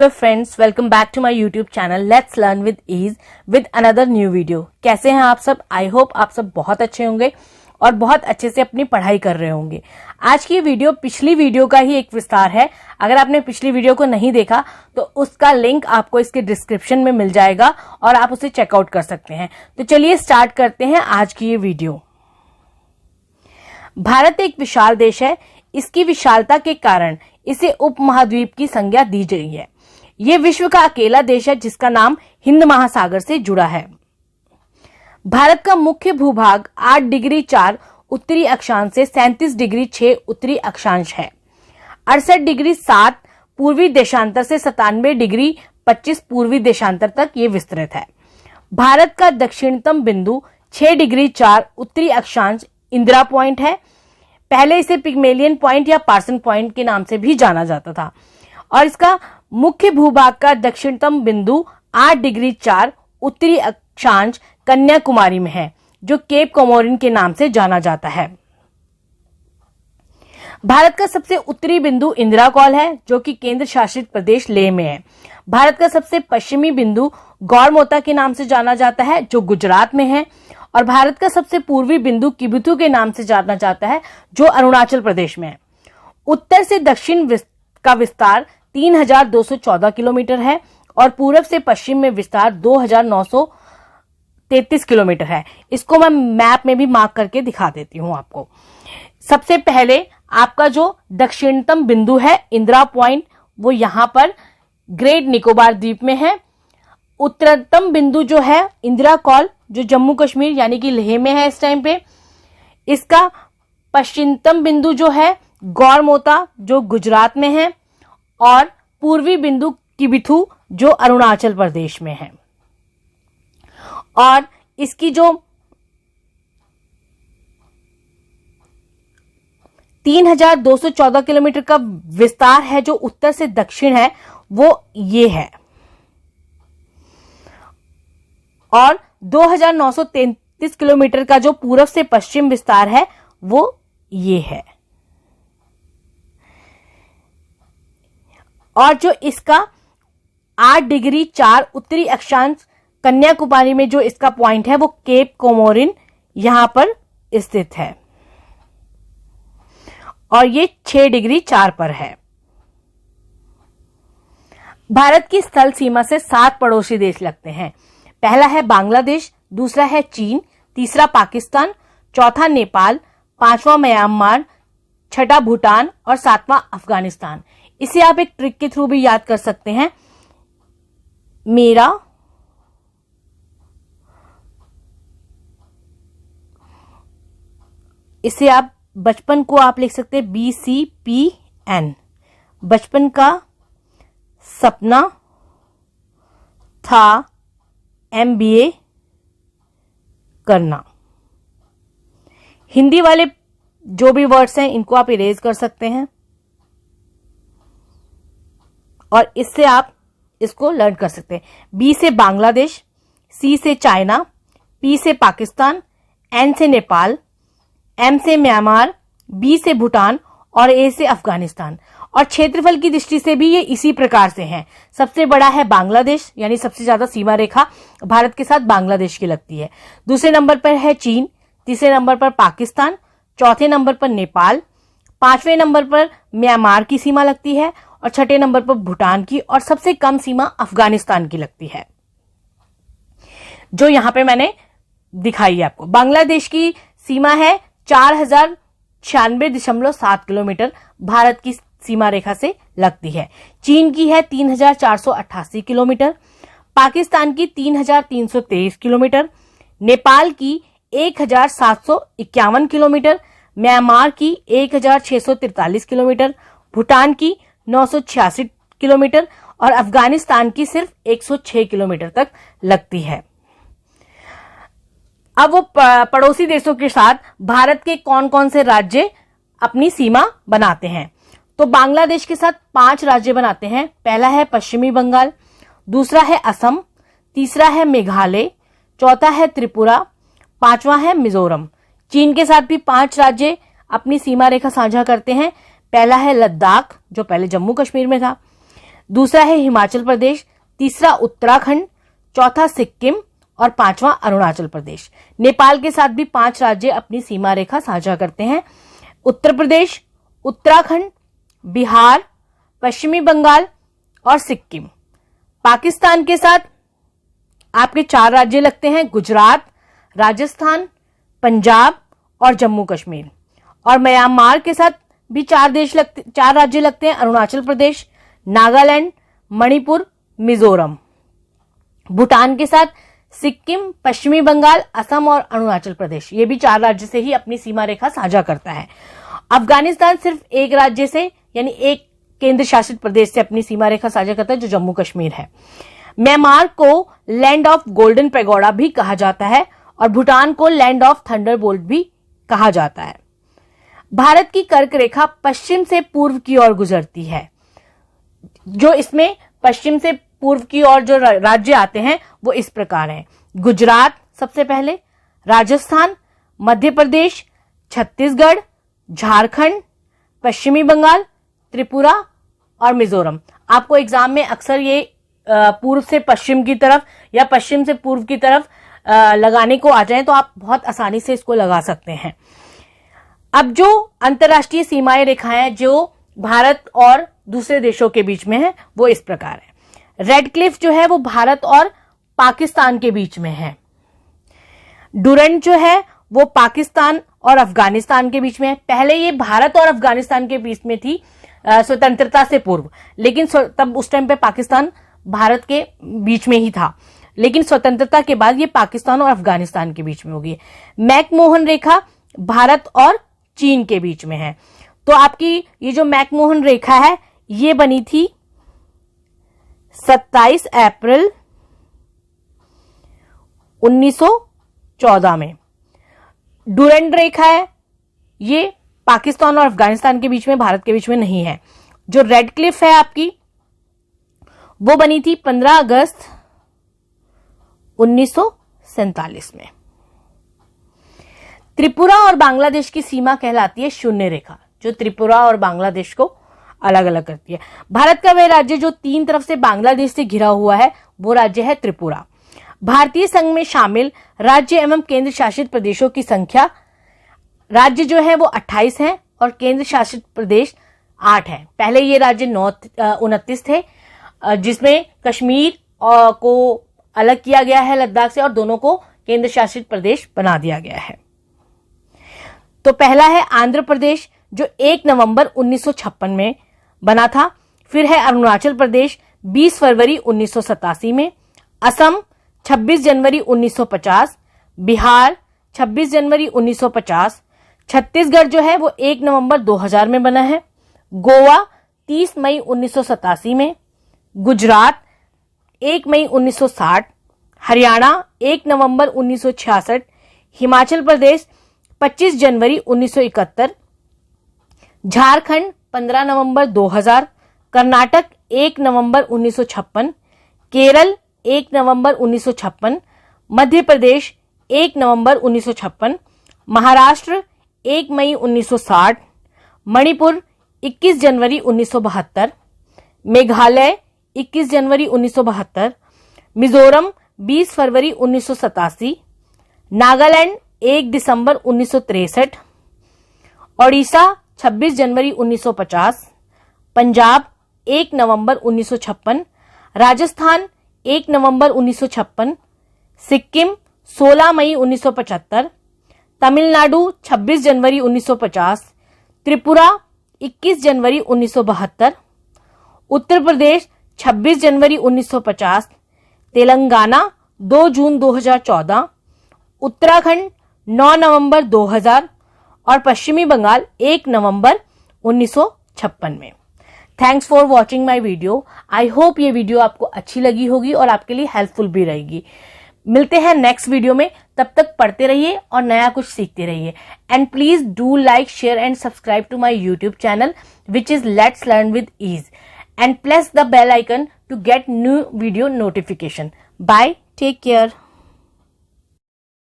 तो friends, welcome back to my YouTube channel let's learn with ease with another new video. कैसे हैं आप सब? आई होप आप सब बहुत अच्छे होंगे और बहुत अच्छे से अपनी पढ़ाई कर रहे होंगे। आज की वीडियो पिछली वीडियो का ही एक विस्तार है। अगर आपने पिछली वीडियो को नहीं देखा तो उसका लिंक आपको इसके डिस्क्रिप्शन में मिल जाएगा और आप उसे चेकआउट कर सकते हैं। तो चलिए स्टार्ट करते हैं आज की ये वीडियो। भारत एक विशाल देश है। इसकी विशालता के कारण इसे उपमहाद्वीप की संज्ञा दी गई है। यह विश्व का अकेला देश है जिसका नाम हिंद महासागर से जुड़ा है। भारत का मुख्य भूभाग 8 डिग्री 4 उत्तरी अक्षांश से 37 डिग्री 6 उत्तरी अक्षांश है। 68 डिग्री 7 पूर्वी देशांतर से 97 डिग्री 25 पूर्वी देशांतर तक ये विस्तृत है। भारत का दक्षिणतम बिंदु 6 डिग्री 4 उत्तरी अक्षांश इंदिरा पॉइंट है। पहले इसे पिग्मेलियन पॉइंट या पार्सन पॉइंट के नाम से भी जाना जाता था और इसका मुख्य भूभाग का दक्षिणतम बिंदु 8 डिग्री 4 उत्तरी अक्षांश कन्याकुमारी में है, जो केप कोमोरिन के नाम से जाना जाता है। भारत का सबसे उत्तरी बिंदु इंदिरा कॉल है, जो कि केंद्र शासित प्रदेश लेह में है। भारत का सबसे पश्चिमी बिंदु गौरमोता के नाम से जाना जाता है, जो गुजरात में है। और भारत का सबसे पूर्वी बिंदु किबिथु के नाम से जाना जाता है, जो अरुणाचल प्रदेश में है। उत्तर से दक्षिण का विस्तार 3214 किलोमीटर है और पूरब से पश्चिम में विस्तार 2933 किलोमीटर है। इसको मैं मैप में भी मार्क करके दिखा देती हूं आपको। सबसे पहले आपका जो दक्षिणतम बिंदु है इंदिरा पॉइंट, वो यहां पर ग्रेट निकोबार द्वीप में है। उत्तरतम बिंदु जो है इंदिरा कॉल, जो जम्मू कश्मीर यानी कि लेह में है इस टाइम पे। इसका पश्चिमतम बिंदु जो है गौरमोता, जो गुजरात में है। और पूर्वी बिंदु किबिथु, जो अरुणाचल प्रदेश में है। और इसकी जो 3214 किलोमीटर का विस्तार है, जो उत्तर से दक्षिण है, वो ये है। और 2933 किलोमीटर का जो पूरब से पश्चिम विस्तार है, वो ये है। और जो इसका 8 डिग्री 4 उत्तरी अक्षांश कन्याकुमारी में जो इसका पॉइंट है, वो केप कोमोरिन यहां पर स्थित है और ये 6 डिग्री 4 पर है। भारत की स्थल सीमा से 7 पड़ोसी देश लगते हैं। पहला है बांग्लादेश, दूसरा है चीन, तीसरा पाकिस्तान, चौथा नेपाल, पांचवा म्यांमार, छठा भूटान और सातवां अफगानिस्तान। इसे आप एक ट्रिक के थ्रू भी याद कर सकते हैं। इसे आप बचपन को आप लिख सकते हैं BCPN। बचपन का सपना था MBA करना। हिंदी वाले जो भी वर्ड्स हैं इनको आप इरेज कर सकते हैं और इससे आप इसको लर्न कर सकते हैं। B से बांग्लादेश, C से चाइना, P से पाकिस्तान, N से नेपाल, M से म्यांमार, B से भूटान और A से अफगानिस्तान। और क्षेत्रफल की दृष्टि से भी ये इसी प्रकार से हैं। सबसे बड़ा है बांग्लादेश, यानी सबसे ज्यादा सीमा रेखा भारत के साथ बांग्लादेश की लगती है। दूसरे नंबर पर है चीन, तीसरे नंबर पर पाकिस्तान, चौथे नंबर पर नेपाल, पांचवें नंबर पर म्यांमार की सीमा लगती है और छठे नंबर पर भूटान की, और सबसे कम सीमा अफगानिस्तान की लगती है, जो यहां पे मैंने दिखाई है आपको। बांग्लादेश की सीमा है 4096.7 किलोमीटर भारत की सीमा रेखा से लगती है। चीन की है 3488 किलोमीटर, पाकिस्तान की 3323 किलोमीटर, नेपाल की 1751 किलोमीटर, म्यांमार की 1643 किलोमीटर, भूटान की 986 किलोमीटर और अफगानिस्तान की सिर्फ 106 किलोमीटर तक लगती है। अब वो पड़ोसी देशों के साथ भारत के कौन कौन से राज्य अपनी सीमा बनाते हैं। तो बांग्लादेश के साथ 5 राज्य बनाते हैं। पहला है पश्चिमी बंगाल, दूसरा है असम, तीसरा है मेघालय, चौथा है त्रिपुरा, पांचवा है मिजोरम। चीन के साथ भी 5 राज्य अपनी सीमा रेखा साझा करते हैं। पहला है लद्दाख, जो पहले जम्मू कश्मीर में था, दूसरा है हिमाचल प्रदेश, तीसरा उत्तराखंड, चौथा सिक्किम और पांचवा अरुणाचल प्रदेश। नेपाल के साथ भी 5 राज्य अपनी सीमा रेखा साझा करते हैं, उत्तर प्रदेश, उत्तराखंड, बिहार, पश्चिमी बंगाल और सिक्किम। पाकिस्तान के साथ आपके 4 राज्य लगते हैं, गुजरात, राजस्थान, पंजाब और जम्मू कश्मीर। और म्यांमार के साथ भी 4 राज्य लगते हैं, अरुणाचल प्रदेश, नागालैंड, मणिपुर, मिजोरम। भूटान के साथ सिक्किम, पश्चिमी बंगाल, असम और अरुणाचल प्रदेश, ये भी 4 राज्य से ही अपनी सीमा रेखा साझा करता है। अफगानिस्तान सिर्फ एक राज्य से यानी एक केंद्र शासित प्रदेश से अपनी सीमा रेखा साझा करता है, जो जम्मू कश्मीर है। म्यांमार को लैंड ऑफ गोल्डन पैगोडा भी कहा जाता है और भूटान को लैंड ऑफ थंडरबोल्ट भी कहा जाता है। भारत की कर्क रेखा पश्चिम से पूर्व की ओर गुजरती है। जो इसमें पश्चिम से पूर्व की ओर जो राज्य आते हैं वो इस प्रकार हैं: गुजरात सबसे पहले, राजस्थान, मध्य प्रदेश, छत्तीसगढ़, झारखंड, पश्चिमी बंगाल, त्रिपुरा और मिजोरम। आपको एग्जाम में अक्सर ये पूर्व से पश्चिम की तरफ या पश्चिम से पूर्व की तरफ लगाने को आ जाए तो आप बहुत आसानी से इसको लगा सकते हैं। अब जो अंतर्राष्ट्रीय सीमाएं रेखाएं जो भारत और दूसरे देशों के बीच में है वो इस प्रकार है। रेड क्लिफ जो है वो भारत और पाकिस्तान के बीच में है। डुरंड जो है वो पाकिस्तान और अफगानिस्तान के बीच में है। पहले ये भारत और अफगानिस्तान के बीच में थी स्वतंत्रता से पूर्व, लेकिन तब उस टाइम पे पाकिस्तान भारत के बीच में ही था, लेकिन स्वतंत्रता के बाद ये पाकिस्तान और अफगानिस्तान के बीच में होगी। मैकमोहन रेखा भारत और चीन के बीच में है। तो आपकी ये जो मैकमोहन रेखा है ये बनी थी 27 अप्रैल 1914 में। डुरंड रेखा है ये पाकिस्तान और अफगानिस्तान के बीच में, भारत के बीच में नहीं है। जो रेड क्लिफ है आपकी वो बनी थी 15 अगस्त 1947 में। त्रिपुरा और बांग्लादेश की सीमा कहलाती है शून्य रेखा, जो त्रिपुरा और बांग्लादेश को अलग अलग करती है। भारत का वह राज्य जो 3 तरफ से बांग्लादेश से घिरा हुआ है वो राज्य है त्रिपुरा। भारतीय संघ में शामिल राज्य एवं केंद्र शासित प्रदेशों की संख्या, राज्य जो है वो 28 हैं और केंद्र शासित प्रदेश 8 हैं। पहले ये राज्य 29 थे, जिसमें कश्मीर को अलग किया गया है लद्दाख से और दोनों को केंद्र शासित प्रदेश बना दिया गया है। तो पहला है आंध्र प्रदेश जो 1 नवंबर 1956 में बना था। फिर है अरुणाचल प्रदेश 20 फरवरी 1987 में, असम 26 जनवरी 1950, बिहार 26 जनवरी 1950, छत्तीसगढ़ जो है वो 1 नवंबर 2000 में बना है, गोवा 30 मई 1987 में, गुजरात 1 मई 1960, हरियाणा 1 नवंबर 1966, हिमाचल प्रदेश 25 जनवरी 1971, झारखंड 15 नवंबर 2000, कर्नाटक 1 नवंबर 1956, केरल 1 नवंबर 1956, मध्य प्रदेश 1 नवंबर 1956, महाराष्ट्र 1 मई 1960, मणिपुर 21 जनवरी 1972, मेघालय 21 जनवरी 1972, मिजोरम 20 फरवरी 1987, नागालैंड 1 दिसंबर 1963, ओडिशा 26 जनवरी 1950, पंजाब 1 नवंबर 1956, राजस्थान 1 नवंबर 1956, सिक्किम 16 मई 1975, तमिलनाडु 26 जनवरी 1950, त्रिपुरा 21 जनवरी 1972, उत्तर प्रदेश 26 जनवरी 1950, तेलंगाना 2 जून 2014, उत्तराखंड 9 नवंबर 2000 और पश्चिमी बंगाल 1 नवंबर 1956 में। Thanks for watching my video. I hope ये वीडियो आपको अच्छी लगी होगी और आपके लिए हेल्पफुल भी रहेगी। मिलते हैं नेक्स्ट वीडियो में, तब तक पढ़ते रहिए और नया कुछ सीखते रहिए। And please do like, share and subscribe to my YouTube channel which is let's learn with ease, and press the bell icon to get new video notification. Bye, take care.